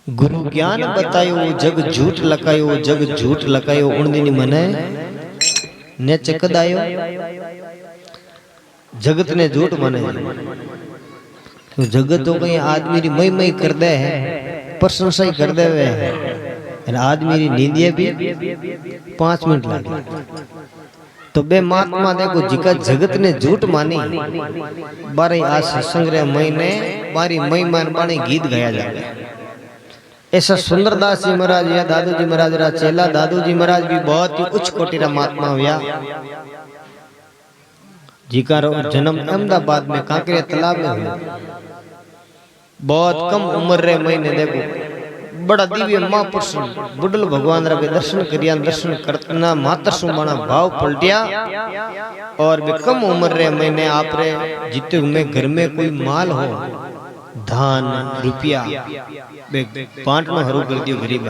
गुरु ज्ञान बतायो जग झूठ लकायो, जग झूठ लकायो उन दिन मने ने चकदायो। जगत ने झूठ माने तो जगत तो कहीं आदमी री मई मई कर दे है, प्रशंसा ही कर दे वे है। आदमी री नींदिए भी 5 मिनट लगे। तो बे महात्मा देखो जिका जगत ने झूठ मानी बारे आज सत्संग रे महीने बारी मई मान बाणी गीत गाया जावे। ऐसा सुंदरदास जी महाराज या दादू जी महाराज रा चेला दादू जी महाराज भी बहुत ही उच्च कोटि रा महात्मा हुआ। जिका जन्म अहमदाबाद में कांकरिया तालाब में हुआ। बहुत कम उम्र रे महीने देखो बड़ा दिव्य महापुरुष बुडल भगवान रा दर्शन करिया, दर्शन करना मात्र सुमाना भाव पलटिया। और बे कम उम्र रे महीने आप रे जिते में घर में कोई माल हो धान रुपया बांटना हरू कर दियो गरीब।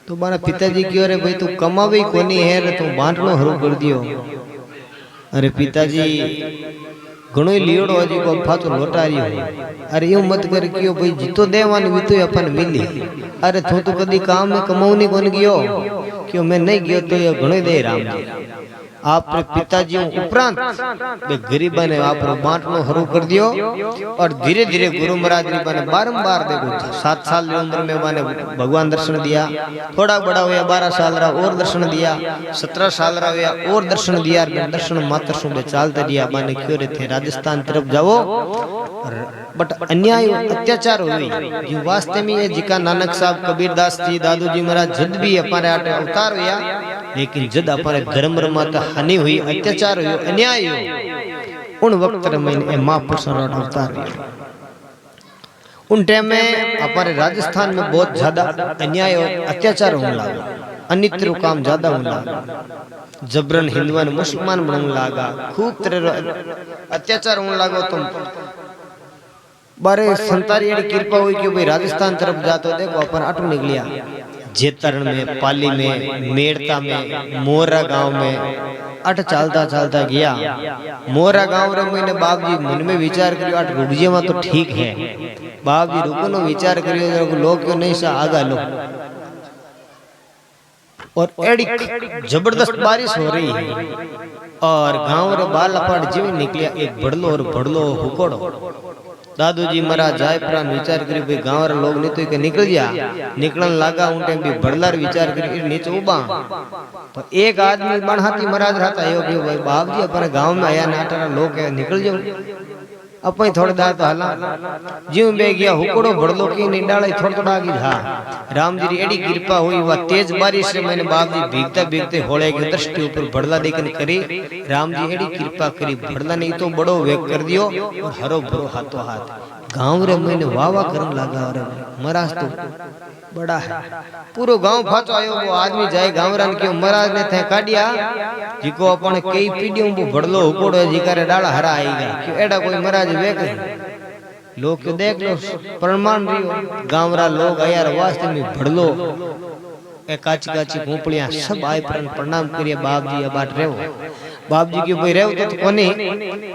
तो मारा पिताजी क्यों रे भाई तू कमावे कोनी है रे तू बांटनो हरू कर दियो। अरे पिताजी घणो लियोड़ो हजी को फाचो लोटारी हो। अरे यूं मत कर कियो भाई जितो देवान वितो अपन मिली। अरे तू तो कदी काम में कमाऊनी कोन गयो क्यों मैं नहीं गयो तो ये घणो दे राम जी। आप पिताजी उपरांत गरीबा ने आप बांटनो हरू कर दियो। और धीरे धीरे गुरु महाराज ने बने बारंबार देखो 7 साल की उम्र में बने भगवान दर्शन दिया। थोड़ा बड़ा हुआ 12 साल रहा और दर्शन दिया। 17 साल रहा हुआ और दर्शन दिया। दर्शन मात्र सुबह चालते दिया बने क्यों थे राजस्थान तरफ जाओ। बट अन्याय अत्याचार हुई जो वास्तव में ये जिका नानक साहब कबीरदास जी दादू जी महाराज जद भी हमारे आटे अवतार हुआ। लेकिन जद हमारे धर्म माता हानि हुई अत्याचार हुई अन्याय हुई उन वक्त में महापुरुषों का अवतार हुआ। उन टाइम में हमारे राजस्थान में बहुत ज्यादा अन्याय और अत्याचार होने लगा। अनित्र काम ज्यादा होने लगा। जबरन हिंदुओं ने मुसलमान बनने लगा। खूब तरह अत्याचार होने लगा। तुम बारे संतारी कृपा हुई कि भाई राजस्थान तरफ जाते देखो अपन अटू निकलिया। जेतरण में पाली में मेड़ता में मोरा गांव में अट चालता चालता गया। मोरा गांव रे मैंने बाप जी मन में विचार करियो अट रुक जेवा तो ठीक है। बाप जी रुको नो विचार करियो लोग क्यों नहीं सा आगा लो। और एड़ी जबरदस्त बारिश हो रही है और गांव रे बाल अपाट जीव निकलिया एक बड़लो और बड़लो हुकोड़ो। दादू जी महाराज जाय प्राण विचार करी भाई गांव रे लोग नहीं तो निकल गया निकलन लागा उन टाइम भी बड़लार विचार करी नीचे उबा। तो एक आदमी बनहाती महाराज रहता है भाई बाप जी अपने गांव में आया नाटा लोग निकल जाओ अपन थोड़े दार तो हला जीव बे गया हुकड़ो बड़लो की नहीं डाले थोड़ा थोड़ा आगे जा। राम जी री एडी कृपा हुई वह तेज बारिश से मैंने बाप जी भीगते भीगते होड़े की दृष्टि ऊपर बड़ला देखने करी। राम जी एडी कृपा करी बड़ला नहीं तो बड़ो वेग कर दियो और हरो भरो हाथों हाथ गांव रे मैंने वावा करने लगा। और महाराज तो बड़ा है पूरो गांव फाचो आयो। वो आदमी जाए गांव रान क्यों महाराज ने थे काटिया जिको अपन कई पीढ़ियों वो बड़लो हुकोड़ो जिकारे डाला हरा आएगा क्यों एडा कोई महाराज वेग लोग क्यों देख लो प्रमाण रियो गांव रा लोग आया वास्तव में बड़लो काची काची भूपड़ियां सब आए प्रणाम करिए बाप जी अब बाट रहो। बाप जी क्यों भाई रहो तो कोनी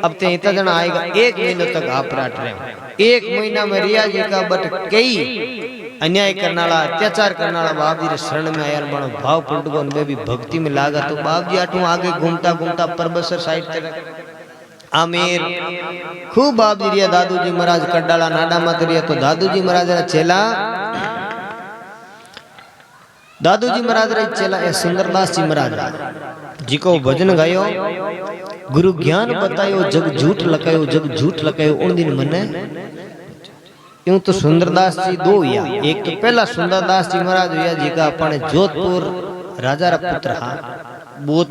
अब ते इतना जना आएगा 1 महीने तक आप राट रहे 1 महीना में रिया जी का बट कई अन्याय करने वाला अत्याचार करने वाला बाप जी शरण में आया बड़ो भाव पलटगो में भी भक्ति में लागा। तो बाप जी आठू आगे घूमता घूमता परबसर साइड तरफ आमेर खूब बाप जी रिया दादू जी महाराज कड्डाला नाडा मत रिया। तो दादू जी महाराज रा चेला दादू जी महाराज रा चेला ए सुंदरदास जी महाराज जी को भजन गायो गुरु ज्ञान बतायो जग झूठ लकायो, जग झूठ लकायो उन दिन मने। यूं तो सुंदरदास जी 2 हुआ। एक तो पहला सुंदरदास जी महाराज हुआ जी का अपने जोधपुर राजा रा पुत्र हा बहुत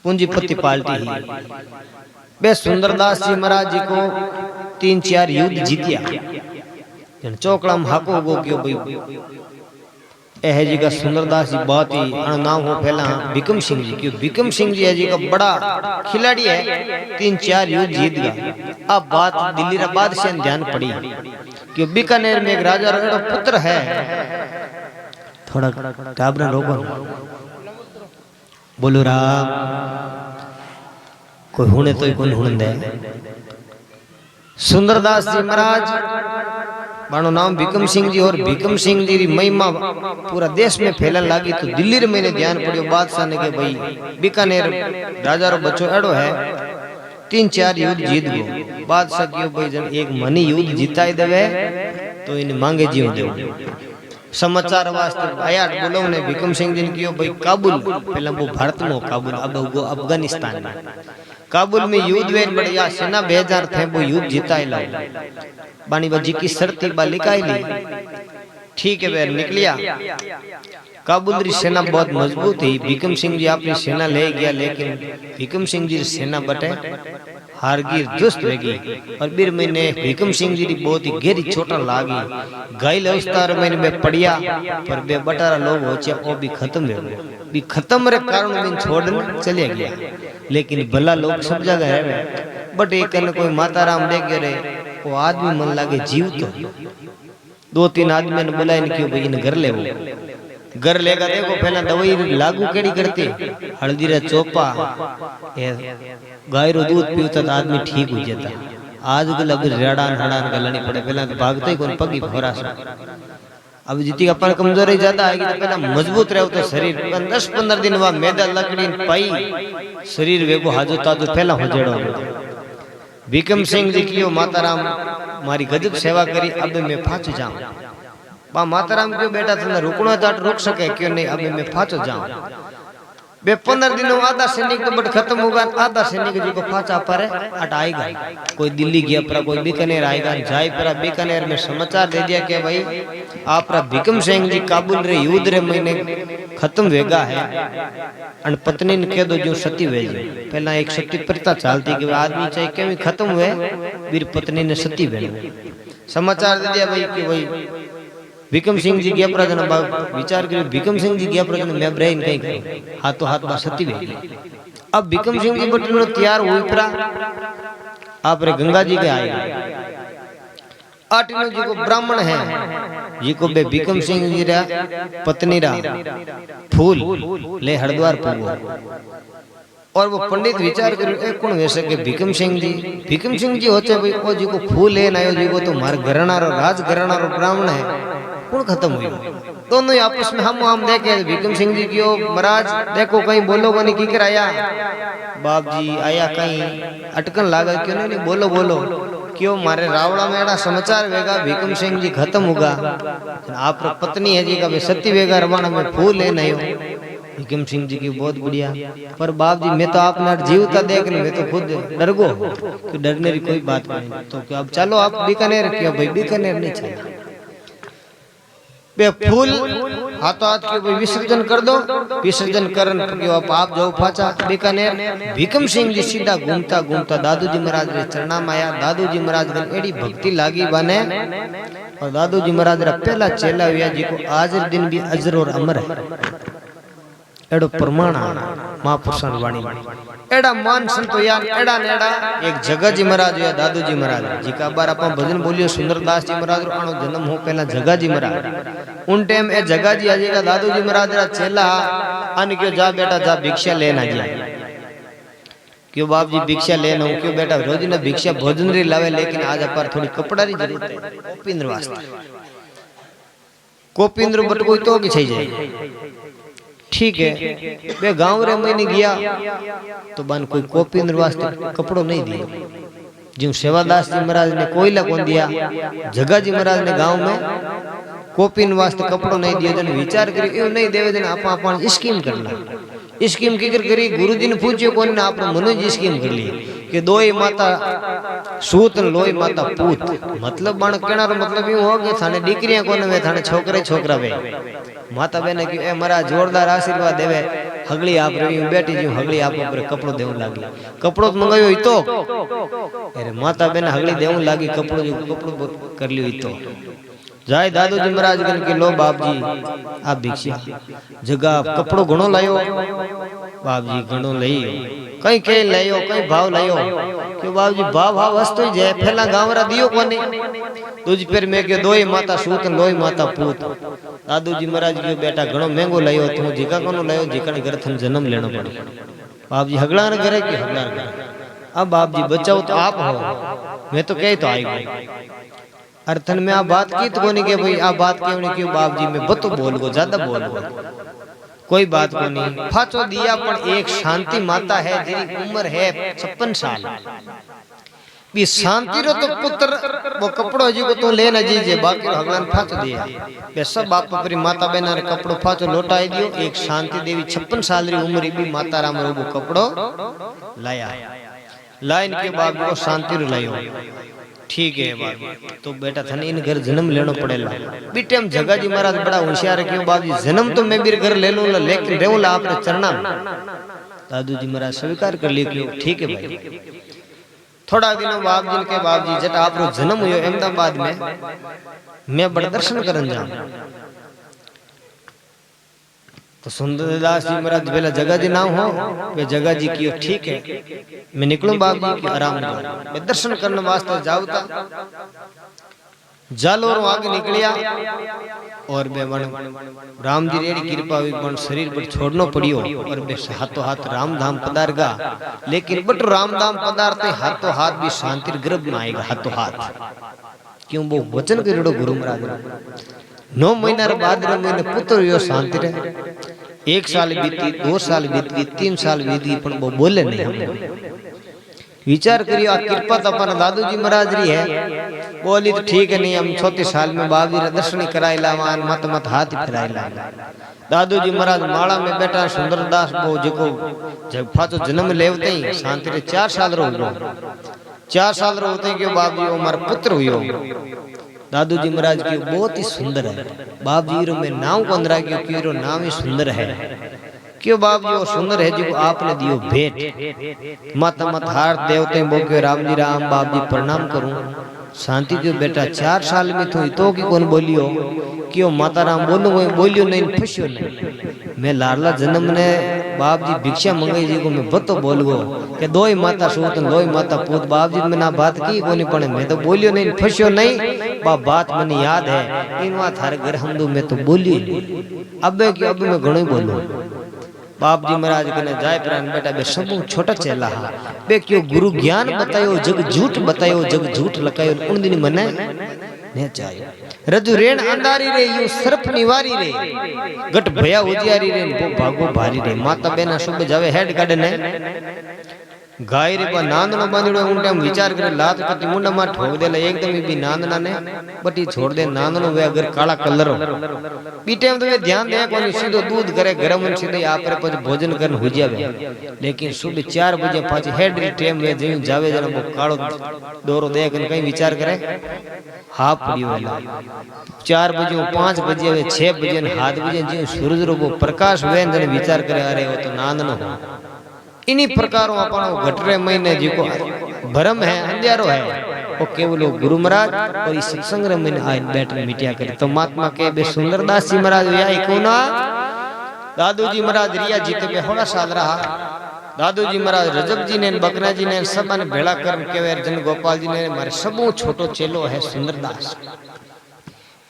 पूंजीपति पाल्टी ही। बे सुंदरदास जी महाराज जी को 3-4 युद्ध जीतिया चौकड़ा में हाको गो क्यों भाई एह जी का सुंदरदास जी बहुत ही नाम हो पहला बिकम सिंह जी क्यों बिकम सिंह जी है जी का बड़ा खिलाड़ी है 3-4 युद्ध जीत गया। अब बात दिल्ली रा बादशाह ने ध्यान पड़ी क्यों बीकानेर में एक राजा रा पुत्र है थोड़ा घबरा रोको बोलो राम कोई हुने तो कौन हुन दे। सुंदरदास जी महाराज बाणो नाम भीकम सिंह जी और भीकम सिंह जी री महिमा पूरा देश में फैलन लागी। तो दिल्ली रे मैंने ध्यान पड़ियो बादशाह ने के भाई बीकानेर राजा रो बच्चो एड़ो है 3-4 युद्ध जीत गयो। बादशाह कियो भाई जन एक मनी युद्ध जिताई देवे तो इन मांगे जीव देव। समाचार वास्ते आया बोलो ने भीकम सिंह जी ने कियो भाई काबुल पहला वो भारत में काबुल अब वो अफगानिस्तान में काबुल में युद्ध वे बढ़िया सेना 2000 थे वो युद्ध जिताई ला बानी बाजी की शर्ती बा लिखाई ली। ठीक है वे निकलिया काबुल री सेना बहुत मजबूत थी। भीकम सिंह जी अपनी सेना ले गया लेकिन भीकम सिंह जी सेना बटे हारगीर दुष्ट रहेगी और बीर महीने भीकम सिंह जी बहुत ही गहरी चोटा लागी। घायल अवस्था महीने में पड़िया पर बे बटारा लोग होचे वो भी खत्म हो गए भी खत्म रे कारण में छोड़ने चले गया। लेकिन भला लोग सब जगह है बट एक कोई माता राम देख गए वो आदमी मन लागे जीव तो 2-3 आदमी ने बुलाए ने क्यों भाई इन घर ले घर लेगा देखो पहला दवाई लागू केड़ी करती हल्दी रे चोपा गाय रो दूध पीता तो आदमी ठीक हो जाता। आज कल अब रेड़ान हड़ान गलनी पड़े पहला तो भागते ही कौन पगी फोरा सा। अब जितनी अपन कमजोरी ज्यादा आएगी तो पहला मजबूत रहो तो शरीर 10-15 दिन बाद मैदा लकड़ी पाई शरीर वेगो हाजो ताजो पहला हो जेड़ो। भीकम सिंह जी कियो माता राम मारी गजब सेवा करी अब मैं फाच जाऊं। बा माता राम क्यों बेटा तने रुकनो तो रुक सके क्यों नहीं अब मैं फाचो जाऊं। बे 15 दिनों आधा सैनिक तो बट खत्म होगा आधा सैनिक जी को फाचा पर अट आएगा। कोई दिल्ली गया पर कोई बीकानेर आएगा जाय पर बीकानेर में समाचार दे दिया कि भाई आपरा भीकम सिंह जी काबुल रे युद्ध रे महीने खत्म वेगा है अन पत्नी ने कह दो जो सती वेज पहला एक सती प्रथा चलती कि आदमी चाहे के खत्म हुए वीर पत्नी ने सती वेज समाचार दे दिया भाई कि भाई भीकम सिंह जी गया प्रजन विचार करियो भीकम सिंह जी गया प्रजन मैं ब्रेन कहीं कहीं हाथों हाथ बा सती वेगी। अब भीकम सिंह जी बटनो तैयार हुई परा आप रे गंगा जी के आए आटिनो जी को ब्राह्मण है जी को बे भीकम सिंह जी रा पत्नी रा फूल ले हरिद्वार पूगो और वो पंडित विचार करियो कौन वैसे के भीकम सिंह जी होते भाई ओ जी को फूल लेन आयो जी को तो मार घराना रो राज घराना रो ब्राह्मण है कौन खत्म हुई। दोनों ही आपस में हम देखे भीकम सिंह जी की महाराज देखो कहीं बोलो को नहीं की कराया बाप जी आया कहीं अटकन लागा क्यों नहीं बोलो बोलो क्यों मारे रावड़ा में एड़ा समाचार वेगा भीकम सिंह जी खत्म होगा आप पत्नी है जी का सती वेगा रवाना में फूल ले नहीं हो। भीकम सिंह जी की बहुत बढ़िया पर बाप जी मैं तो आपने जीवता देख मैं तो खुद डर गो कि डरने की कोई बात नहीं तो क्या अब चलो आप बीकानेर क्यों भाई बीकानेर नहीं चाहिए बे फूल हाथों हाथ के विसर्जन कर दो विसर्जन करन अब आप जाओ फाचा बीकानेर। भीकम सिंह जी सीधा घूमता घूमता दादू जी महाराज रे चरणा में आया। दादू जी महाराज ने एड़ी भक्ति लागी बने और दादू जी महाराज रा पहला चेला हुआ जी को आज दिन भी अजर और अमर है एड़ो प्रमाण महापुरुषां वाणी एड़ा मान संतो यान एड़ा नेड़ा एक जगा जी महाराज या दादू जी महाराज जी का बार अपन भजन बोलियो सुंदरदास जी महाराज रो आनो जन्म हो पहला जगा जी महाराज उन टाइम ए जगा जी आजी का दादू जी महाराज रा चेला अन क्यों जा बेटा जा भिक्षा लेना जा क्यों बाप जी भिक्षा लेना क्यों बेटा रोज ना भिक्षा भोजन री लावे लेकिन आज अपर थोड़ी कपड़ा री जरूरत है कोपिंद्र वास्ते कोपिंद्र बट कोई तो की चाहिए ठीक है बे गांव रे मैंने गया तो बन कोई कोपिंद्र वास्ते कपड़ो नहीं दिया जो सेवादास जी महाराज ने कोयला कौन दिया जगा जी महाराज ने गांव में कोपिन वास्ते कपड़ो नहीं दिया जन विचार करी एव नहीं देवे जन आपा अपन स्कीम करना स्कीम की करी गुरुजी ने पूछियो कोन ने आपने मनोज स्कीम कर ली कि दोई माता सूत लोई माता पूत मतलब बण केना रो मतलब यूं हो कि थाने दीकरियां कोने वे थाने छोकरे छोकरा वे माता बहन की ए मारा जोरदार आशीर्वाद देवे हगली आप रही बैठी जी हगली आप ऊपर कपड़ो देव लागी कपड़ो तो मंगायो तो अरे माता बहन हगली देव लागी कपड़ो जो कपड़ो कर लियो तो जाय दादू जी महाराज गन के लो बाप जी आप भिक्षा जगह कपड़ो घणो लायो बाप जी घणो लई कई के लायो कई भाव लायो क्यों बाप जी भाव वस्तु जे पहला गांव रा दियो कोनी तुझ पर मैं के दोई माता सूत लोई माता पूत दादू जी महाराज के बेटा घणो महंगो लायो तू जिका कोनो लायो जिकण घर थन जन्म लेनो पड़े बाप जी हगला न करे कि हगला न करे अब बाप जी बचाओ तो आप हो मैं तो कह तो आई अर्थन में आ बात की तो कोनी के भाई आ बात क्यों बाप जी में बतो बोल गो ज्यादा बोल गो कोई बात को नहीं फाचो दिया पर एक शांति माता है जिसकी उम्र है 56 साल भी शांति रो तो पुत्र वो कपड़ो जी को तो लेना जीजे बाकी भगवान फाचो दिया बे सब बाप परी माता बहना रे कपड़ो फाचो लौटाई दियो एक शांति देवी 56 साल री उम्र भी माता राम रो कपड़ो लाया लाइन के बाद वो शांति रो लायो ठीक है बाबू तो बेटा थने इन घर जन्म लेनो पड़ेला बीटे हम जगा जी महाराज बड़ा होशियार क्यों बाबू जन्म तो मैं भी घर ले लूंगा लेकिन रहूंगा आपने चरणा दादू जी महाराज स्वीकार कर लियो क्यों ठीक है भाई थोड़ा दिनों बाप जी के बाप जी जट आप जन्म हुयो अहमदाबाद में मैं बड़ा दर्शन करन जाऊं तो सुंदरदास जी महाराज पहला जगह जी नाम हो वे जगह जी की ठीक है मैं निकलूं बाप जी की आराम जाऊं मैं दर्शन करने वास्ते जाऊता जालोर आगे निकलिया और बे राम जी रेडी कृपा हुई पण शरीर पर छोड़नो पड़ियो और बे हाथों हाथ राम धाम पदार गा लेकिन बट राम धाम पदार्थ हाथों हाथ भी शांति गर्भ में आएगा हाथों हाथ क्यों वो वचन करेड़ो गुरु महाराज 9 महीना बाद महीने पुत्र यो शांति रहे 1 साल बीती 2 साल बीत गई 3 साल बीत गई पण वो बोले नहीं हम विचार करियो आ कृपा तो अपन दादू जी महाराज री है बोली तो ठीक है नहीं हम 34 साल में बाबी रे दर्शन कराइला मान मत मत हाथ फिराइला दादू जी महाराज माला में बैठा सुंदरदास वो जको जब फाचो जन्म लेवते ही शांति रे 4 साल रो 4 साल रो होते क्यों बाबू जी हमारा पुत्र हुयो दादू जी महाराज की बहुत ही सुंदर है बाप जी रो में नाम को अंदर क्यों रो नाम ही सुंदर है क्यों बाप जी वो सुंदर है जो आपने दियो भेंट मत मत हार देवते बोके राम जी राम बाप जी प्रणाम करूं शांति जो बेटा 4 साल में तो इतो की कौन बोलियो क्यों माता राम बोलो बोलियो नहीं फसियो नहीं मैं लाडला जन्म ने बाप जी भिक्षा मंगाई जी को मैं बतो बोल गो के दोई माता सूत दोई माता पूत बाप जी में ना बात की कोनी पण मैं तो बोलियो नहीं फसियो नहीं बात मने याद है इनवा थारे घर हम दो मैं तो बोलियो अबे कि अब मैं घणो बोलूं बाप जी महाराज कने जाय प्राण बेटा बे सब छोटा चेला बे क्यों गुरु ज्ञान बतायो जग झूठ बतायो जग झूठ लकायो उन दिन मने ने चायो रजू रेण अंधारी रे यू सर्प निवारी रे गट भया उजियारी रे वो भागो भारी रे माता बेना शुभ जावे हेड काढे ने गाय रे पर नांदनो बांधड़ो उन टाइम विचार करे लात कति मुंडा मा ठोक देला एकदम भी नांदना ने बटी छोड़ दे नांदनो वे अगर काला कलर बी टाइम तो वे ध्यान दे कोनी सीधो दूध करे गरम सीधे आप रे पर भोजन करन हो जावे लेकिन सुबह 4 बजे पाछी हेड री टाइम में जेवी जावे जरा वो कालो डोरो देख के कई विचार करे हा पड़ियो 4 बजे 5 बजे 6 बजे 7 बजे जो सूरज रो वो प्रकाश वे जने विचार करे अरे वो तो नांदनो इन्हीं प्रकारों अपनो घटरे महीने जिको भरम है अंधेरो है वो केवल गुरु महाराज और इस सत्संग महीने आए बैठ मिटिया करे तो महात्मा के बे सुंदरदास जी महाराज आए कोना दादू जी महाराज रिया जी के होड़ा साल रहा दादू जी महाराज रजब जी ने बकरा जी ने सब ने भेड़ा कर के जन गोपाल जी ने मारे सबो छोटो चेलो है सुंदरदास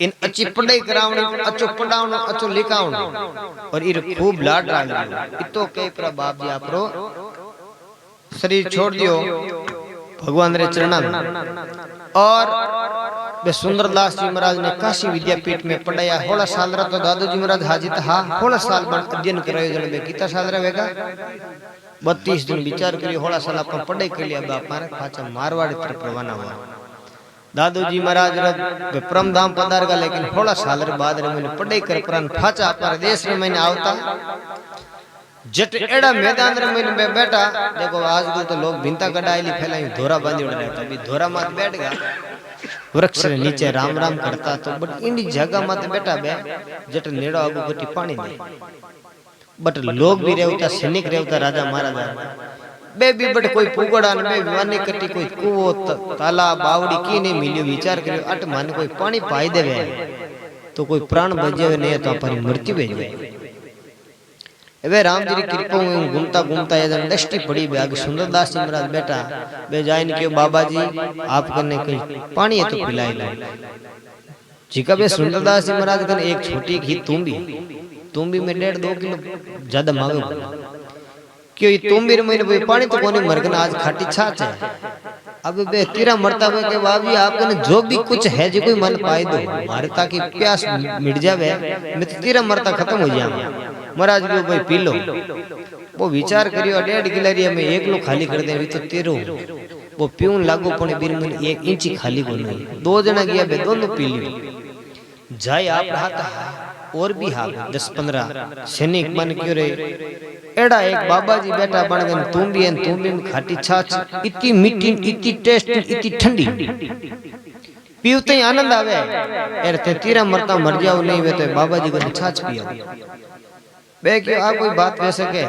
इन अच्छी पढ़ाई करावनी अच्छो पढ़ावनो अच्छो लिखावनो और इर खूब लाड राखियो इतो कई प्र बाप जी आपरो शरीर छोड़ दियो भगवान रे चरणा और बे सुंदरदास जी महाराज ने काशी विद्यापीठ में पढ़ाया 16 साल रा तो दादू जी महाराज हाजित हा 16 साल बाद अध्ययन करायो जण बे कितना साल रहेगा 32 दिन विचार करियो 16 साल अपन पढ़ाई कर लिया बाप मारे पाछा मारवाड़ तरफ रवाना हुआ दादू जी महाराज विक्रम धाम पधार का लेकिन 16 साल बाद मैंने पढ़ाई कर प्राण फाचा हमारे देश में मैंने आवता जट एड़ा मैदान में बैठा देखो आजकल तो लोग भिंता कडायली फैलाई धोरा बांधी उड़ रहा अभी धोरा मात बैठ गया वृक्ष रे नीचे राम राम करता तो बट इन जगह मात बैठा बे जट नेड़ो आगू गटी पानी दे बट लोग भी रेवता सैनिक रेवता राजा महाराजा बे भी बट कोई पुगड़ा ने बे वानी कटी कोई कुओ तालाब बावड़ी की नहीं मिलियो विचार करियो अट मान कोई पानी पाई देवे तो कोई प्राण बजे नहीं तो अपन मृत्यु भेजे एवे राम जी की कृपा में घूमता घूमता ये दृष्टि पड़ी बे आगे सुंदरदास जी महाराज बेटा बे जाइन के बाबा जी आप कने कोई पानी है तो पिलाई ला जी का बे सुंदरदास जी महाराज कने एक छोटी घी तुम्बी में 1.5-2 किलो ज्यादा मांगे क्यों तुम्बी में पानी तो कोनी मरगन आज खाटी छाछ है अब बे तीरा मरता हुए के बाबी आपने जो भी कुछ है जो कोई मन पाए दो मारे ताकि प्यास मिट जावे मैं तो तीरा मरता खत्म हो जाए महाराज को भाई पी लो वो विचार करियो 1.5 गिलारिया में एक लो खाली कर दे तो तेरो वो पीऊन लागो पण बीर में 1 इंच खाली को नहीं 2 जना गया बे दोनों पी लियो जाए आप हाथ और भी हाथ 10-15 सैनिक मन क्यों रे एड़ा एक बाबा जी बैठा बन गए तुम भी में खाटी छाछ इतनी मीठी इतनी टेस्ट इतनी ठंडी पीते ही आनंद आवे यार ते तीरा मरता मर जाओ नहीं वे तो बाबा जी को छाछ पियो बे क्यों आप कोई बात कह सके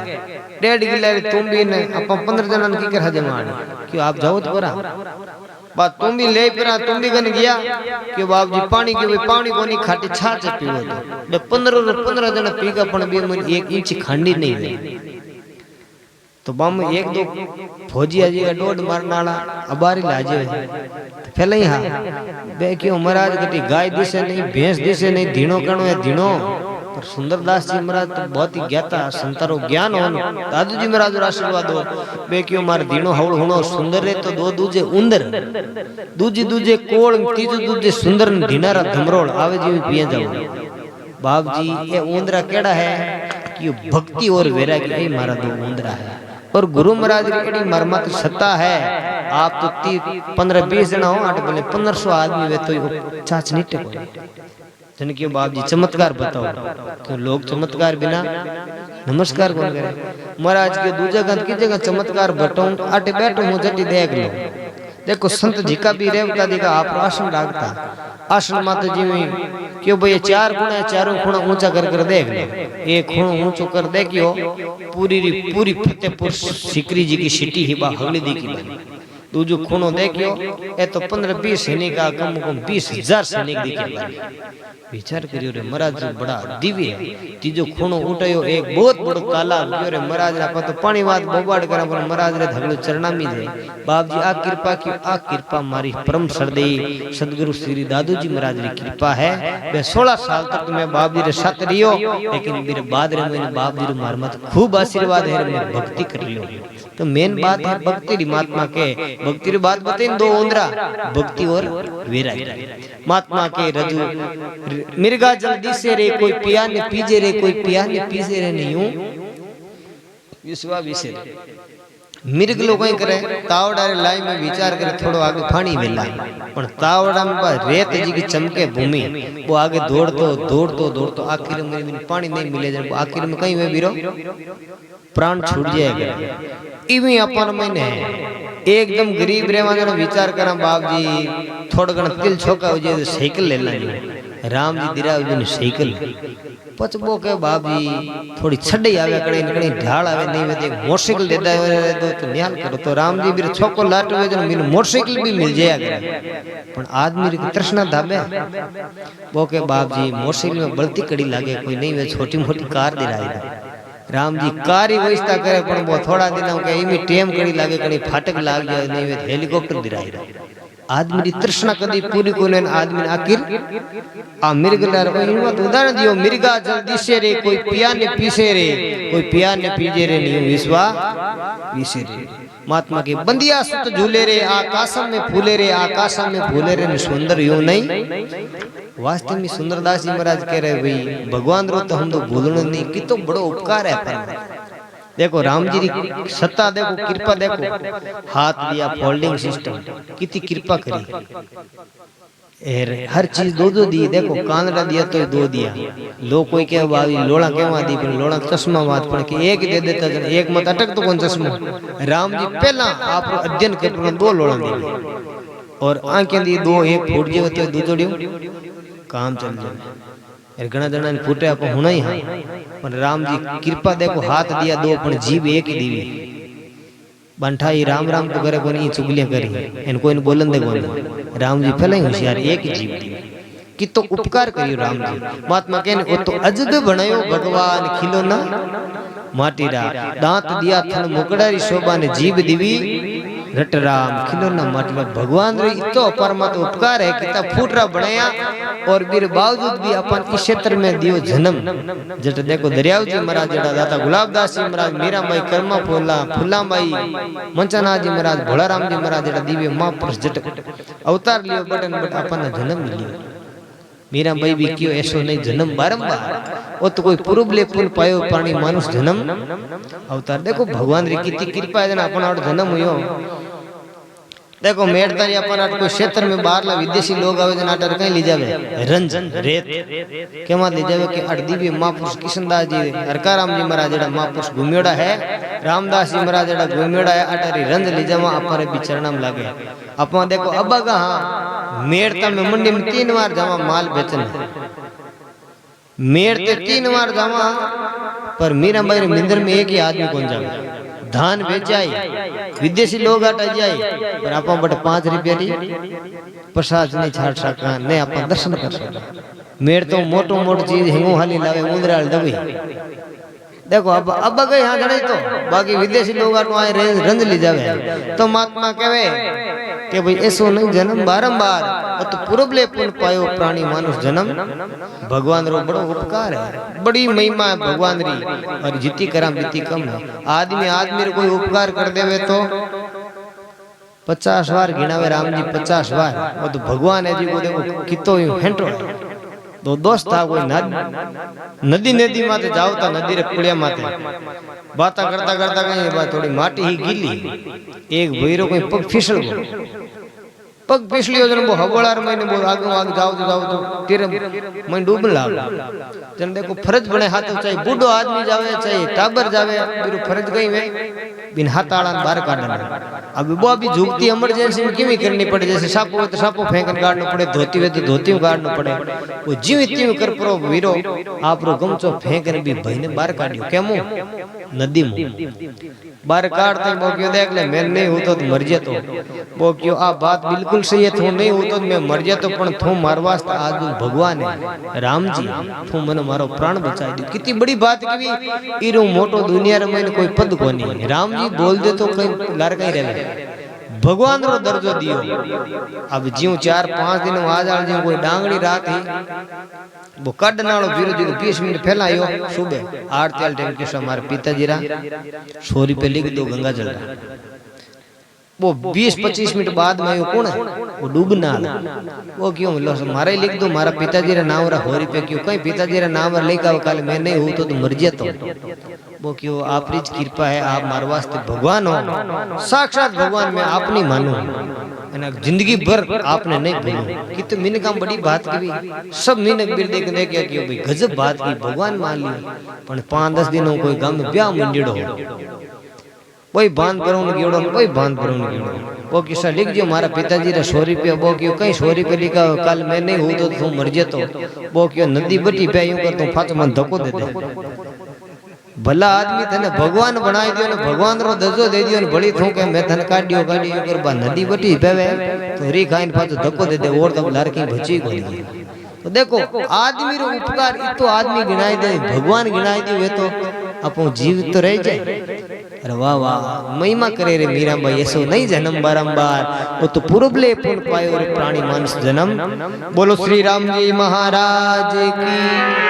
1.5 गिलारी तुम भी ने अपन 15 जना की कर हजम आने क्यों आप जाओ तो परा बात तुम भी ले परा तुम भी गन गया कि बाप जी पानी के पानी को नहीं खाटी छाछ पीवो तो 15 जना पीगा पण बे मन 1 इंच खांडी नहीं ले तो बम 1-2 फौजी आजी का डोड मारनाला अबारी लाजे पहले ही हां बे क्यों महाराज कटी गाय दिसे नहीं भैंस दिसे नहीं धीनो कणो है धीनो पर सुंदरदास जी महाराज तो बहुत ही ज्ञाता संतारो ज्ञान हो दादू जी महाराज आशीर्वाद हो बे क्यों मार धीनो हवड़ हुणो सुंदर रे तो दो दूजे उंदर दूजे कोळ तीजो दूजे सुंदर धीनारा धमरोळ आवे जीवी पिए जाओ बाप जी ये उंदरा केड़ा है कि भक्ति और वैराग्य ये मारा दो उंदरा है और गुरु महाराज की एडी मरमत सत्ता है आप तो 15-20 जना हो 1500 आदमी वे तो चाच नहीं टेको जन क्यों बाप जी चमत्कार बताओ तो लोग चमत्कार बिना नमस्कार कौन करे महाराज के दूजा गंध की जगह चमत्कार बटाऊं आटे बैठो हूं जटी देख लो देखो संत जी का भी रेवता देगा आप आसन डाकता आसन माता जी में क्यों भाई 4 गुण है चारों खुणा ऊंचा कर देख लो एक खुणो ऊंचो कर देखियो पूरी फतेहपुर सिकरी जी की सिटी ही बा हगली दी की बनी दूजो खूनो देखियो ए तो 15-20 सैनिक का कम 20,000 सैनिक दिखे विचार करियो रे महाराज बड़ा दिव्य तीजो खूनो उठायो एक बहुत बड़ो तालाब क्यों रे महाराज आपा तो पानी वात बोबाड़ करा पर महाराज रे धगलो चरणा में जाए बाप जी आ कृपा मारी परम श्रद्धेय सदगुरु श्री दादू जी महाराज री कृपा है मैं 16 साल तक मैं बाप जी रे साथ रियो लेकिन मेरे बाद रे मैंने बाप जी रे मारमत खूब आशीर्वाद है मेरी भक्ति कर लियो तो मेन बात है भक्ति री महात्मा के भक्ति री बात बताइन 2 उंदरा भक्ति और वैराग्य महात्मा के रजू मिर्गा जल्दी से रे कोई पिया ने पीजे रे कोई पिया ने पीजे रे नहीं हूं विश्वा विसे मिर्ग लोग कहीं करे तावड़ा रे लाई में विचार करे थोड़ो आगे फानी वेला पण तावड़ा में रेत जी की चमके भूमि वो आगे दौड़तो आखिर में पानी नहीं मिले जब आखिर में कहीं वे बीरो प्राण छूट जाएगा इवी अपन महीने एकदम गरीब रेवानो विचार करा बाप जी थोड़ा घण तिल छोका हो जाए साइकिल ले लानी राम जी दिराव जी ने साइकिल पचबो के बाप जी थोड़ी छड़ी आवे कड़ी ढाल आवे नहीं वे देख मोटरसाइकिल दे दे तो न्याल करो तो राम जी मेरे छोको लाट हुए जन मेरे मोटरसाइकिल भी मिल जाएगा पण आदमी री तृष्णा धाबे वो के बाप जी मोटरसाइकिल में बलती कड़ी लागे कोई नहीं वे छोटी मोटी कार दिराई राम जी कार ही वैसा करे पण वो थोड़ा दिन के इमी टेम कड़ी लागे कड़ी फाटक लाग जाए नहीं वे हेलीकॉप्टर दिराई आदमी री तृष्णा कदी पूरी कोने आदमी आखिर आ मिर्गलार कोई मत उदाहरण दियो मिर्गा जल्दी से रे कोई पिया ने पीसे रे कोई पिया ने पीजे रे नहीं विश्वा विसे रे महात्मा के बंदिया सुत झूले रे आकाशम में फूले रे सुंदर यूं नहीं वास्तव में सुंदरदास जी महाराज कह रहे भाई भगवान रो तो हम तो भूलनो नहीं कि तो बड़ो उपकार है पर देखो राम जी की सत्ता देखो कृपा देखो हाथ दिया फोल्डिंग सिस्टम कितनी कृपा करी हर चीज दो दी देखो कांदड़ा दिया तो 2 दिया लोग कोई कहे बावी लोड़ा केवा दी पर लोड़ा चश्मा बात पर कि एक दे देता जन एक मत अटक तो कौन चश्मा राम जी पहला आप अध्ययन कर 2 लोड़ा दी और आंखें दी 2 एक फूट जे तो 2 जोड़ियो काम चल जाए घना जना ने फूटे आप होना ही पर राम जी कृपा देखो हाथ दिया 2 पण जीव एक ही दीवी बंठाई राम राम तो करे कोनी चुगलियां करी इन कोई ने बोलन दे कोनी राम जी पहले होशियार एक ही जीव दी कि तो उपकार करियो राम जी महात्मा कहने ओ तो अजब बनायो भगवान खिलौना माटीरा दांत दिया थन मुकड़ा री शोभा ने जीव दीवी रट राम खिलौना माटी भगवान रे इतो परमात्मा उपकार है कितना फूटरा बनाया और बीर बावजूद भी अपन इस क्षेत्र में दियो जन्म। जट देखो दरियाव जी महाराज जड़ा दाता गुलाबदास जी महाराज मीराबाई कर्मा फूला फुलाबाई मंचनाथ जी महाराज भोलाराम जी महाराज जड़ा दिव्य महापुरुष जट अवतार लियो बटन बट अपन जन्म लियो। मीराबाई भी क्यों ऐसो नहीं जन्म बारंबार वो तो कोई पूर्व ले पुल पायो प्राणी मानुष जन्म अवतार। देखो भगवान री कितनी कृपा है अपन और जन्म हुयो। देखो मेड़ता अपन कोई क्षेत्र में बाहर ला विदेशी लोग आवे जन आटर कहीं ले जावे रंज रेत केमा ले जावे कि अड़ दिव्य महापुरुष कृष्णदास जी हरकाराम जी महाराज जड़ा महापुरुष घूमेड़ा है रामदास जी महाराज जड़ा घूमेड़ा है अटारी रंज ले जावा अपन भी चरणम लागे। अपन देखो अब कहा मेड़ता में मंडी में 3 बार जावा माल बेचने मेड़ते 3 बार जावा पर मीराबाई मिंदर में एक ही आदमी कौन जावे धान बेचाई विदेशी लोग आटा जाए पर आप बट 5 रुपया री प्रसाद नहीं छाड़ सका नहीं आप दर्शन कर सका। मेड़ तो मोटो मोट चीज हिंगो हाली लावे उंदराल दबी देखो अब गए यहाँ जड़े तो बाकी विदेशी लोग आटो आए रंज ले जावे तो महात्मा कहे कि भाई ऐसो नहीं जन्म बारंबार तो पूर्व ले पुन पायो प्राणी मानुष जन्म भगवान रो बड़ो उपकार है बड़ी महिमा है भगवान री और जितनी कराम जितनी कम है। आदमी रो कोई उपकार कर देवे तो 50 बार गिनावे राम जी 50 बार वो तो भगवान है जी को देखो कितो हेंटो दो दोस्त था कोई नदी माते जाओ था नदी रे पुलिया माते बाता करता करता कहीं बात थोड़ी माटी ही गीली एक भैरो कोई पग फिसल गयो पग फिसलियो जन वो हबोलार महीने वो आगे जाओ तो तेरे मैं डूब लाग जन देखो फर्ज बने हाथ चाहे बूढ़ो आदमी जावे चाहे टाबर जावे बिरो फर्ज गई वे बिन हाथ आड़ा बाहर काटना। अब वो अभी झुकती इमरजेंसी में किमी करनी पड़े जैसे सापो तो सापो फेंकन काटना पड़े धोती वे तो धोती काटना पड़े वो जीव इतनी कर परो वीरो आप रो गमचो फेंकन भी भाई ने बाहर काटियो केमो नदी में बाहर काटते वो क्यों देख ले मैं नहीं हूं तो मर जे तो वो क्यों आ बात बिल्कुल सही है तू नहीं हूं तो मैं मर जे तो पण तू मार वास्ते आज भगवान है राम जी तू मने मारो प्राण बचाई दी कितनी बड़ी बात की इरो मोटो दुनिया रे में कोई पद कोनी राम जी बोल दे तो कहीं लार कहीं रहे भगवान रो दर्जो दियो। अब जीव 4-5 दिन आज आल जीव कोई डांगड़ी रात ही वो कड नालो जीरो 20 मिनट फैलायो सुबह आरती आल टाइम के हमारे पिताजी रा 100 रुपए लिख दो गंगा जल वो 20-25 मिनट बाद में कौन है वो डूबना वो क्यों लो मारे लिख दो मारा पिताजी रा नाम रा 100 रुपए क्यों कहीं पिताजी रा नाम रा लेका कल मैं नहीं हूं तो मर जे तो वो क्यों आप कृपा है आप मार वास्ते भगवान हो साक्षात भगवान में आप नहीं मानो जिंदगी भर आपने नहीं भूलो कि तो मीन काम बड़ी बात की सब मीनक बिर देख ने क्या क्यों भाई गजब बात की भगवान मान ली पण 5-10 दिनों कोई गाम में ब्याह मंडीड़ो कोई बांध भरवन गेड़ो कोई बांध भरवन गेड़ो वो किस्सा लिख दियो मारा पिताजी रे 100 रुपया वो क्यों कहीं 100 रुपया लिखा कल मैं नहीं हूं तो तू मर जे तो वो क्यों नदी बटी पे यूं कर तू फाच मन धक्को दे दे भला आदमी तने भगवान बनाई दियो ने भगवान रो दर्जो दे दियो ने बड़ी थू के मैं तने काढियो कर बा नदी बटी पेवे तो री खाइन फाच धक्को दे दे और तब लड़की बची गई। तो देखो आदमी रो उपकार इतो आदमी गिनाई दे भगवान गिनाई दे तो अपन जीव तो रह जाए। अरे वाह वाह महिमा करे रे मीराबाई ऐसो नहीं जन्म बारंबार वो तो पूर्व ले पुन पायो रे प्राणी मानस जन्म। बोलो श्री राम जी महाराज की।